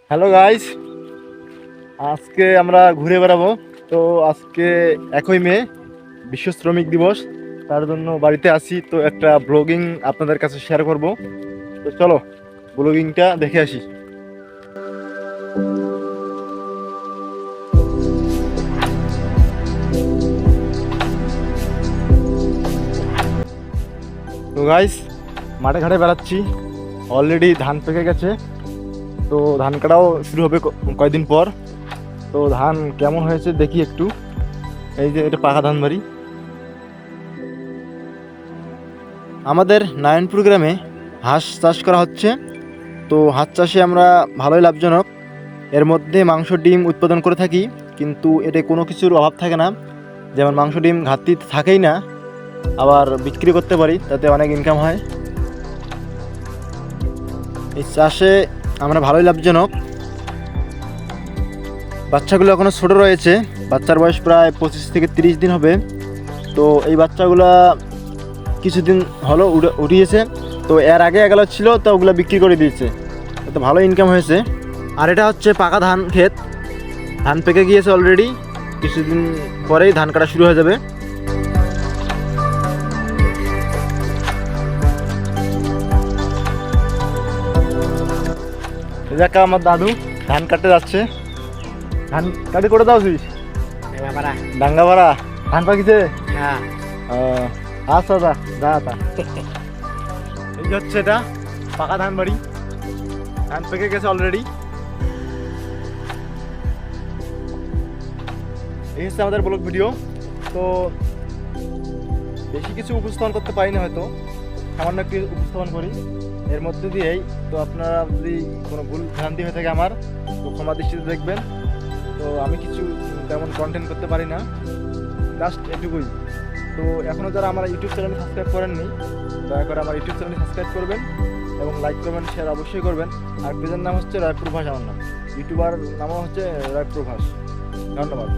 Hello guys, আজকে আমরা ঘুরে বেড়াবো। তো আজকে 1 মে বিশ্ব শ্রমিক দিবস। তার জন্য বাড়িতে আসি, তো একটা ব্লগিং আপনাদের কাছে শেয়ার করব। তো চলো ব্লগিংটা দেখে আসি। তো গাইস, মাঠে ঘাটে বেড়াচ্ছি। অলরেডি ধান পেকে গেছে, তো ধান কাটাও শুরু হবে কয়দিন পর। তো ধান কেমন হয়েছে দেখি একটু। এই যে এটা পাকা ধান বাড়ি। আমাদের নারায়ণপুর গ্রামে হাঁস চাষ করা হচ্ছে। তো হাঁস চাষে আমরা ভালোই লাভজনক। এর মধ্যে মাংস ডিম উৎপাদন করে থাকি, কিন্তু এতে কোনো কিছুর অভাব থাকে না। যেমন মাংস ডিম ঘাটতি থাকেই না, আবার বিক্রি করতে পারি, তাতে অনেক ইনকাম হয়। এই চাষে আমরা ভালোই লাভজনক। বাচ্চাগুলো এখনও ছোটো রয়েছে, বাচ্চার বয়স প্রায় 25 থেকে 30 দিন হবে। তো এই বাচ্চাগুলা কিছুদিন হলো উঠিয়েছে। তো এর আগে এগুলো ছিল, তো ওগুলো বিক্রি করে দিয়েছে, তো ভালো ইনকাম হয়েছে। আর এটা হচ্ছে পাকা ধান ক্ষেত, ধান পেকে গিয়েছে অলরেডি। কিছুদিন পরেই ধান কাটা শুরু হয়ে যাবে। এই যে আমার দাদু ধান কাটতে যাচ্ছে। ধান কাটি করে দাও তুই ডাঙ্গা পাড়া ধান পাকিছে। আচ্ছা দা যা তা। এই যে হচ্ছে এটা পাকা ধান বাড়ি, ধান পেকে গেছে অলরেডি। এই হচ্ছে আমাদের ব্লগ ভিডিও। তো বেশি কিছু উপস্থাপন করতে পারি না, হয়তো সামান্য একটু উপস্থাপন করি এর মধ্যে দিয়েই। তো আপনারা যদি কোনো ভুল ভ্রান্তি হয়ে থাকে আমার, তো ক্ষমা দৃষ্টিতে দেখবেন। তো আমি কিছু তেমন কন্টেন্ট করতে পারি না, জাস্ট এটুকুই। তো এখনও যারা আমার ইউটিউব চ্যানেল সাবস্ক্রাইব করেননি, দয়া করে আমার ইউটিউব চ্যানেল সাবস্ক্রাইব করবেন এবং লাইক করবেন, শেয়ার অবশ্যই করবেন। আর পেজের নাম হচ্ছে রয় প্রভাস, আমার নাম। ইউটিউবার নামও হচ্ছে রয় প্রভাস। ধন্যবাদ।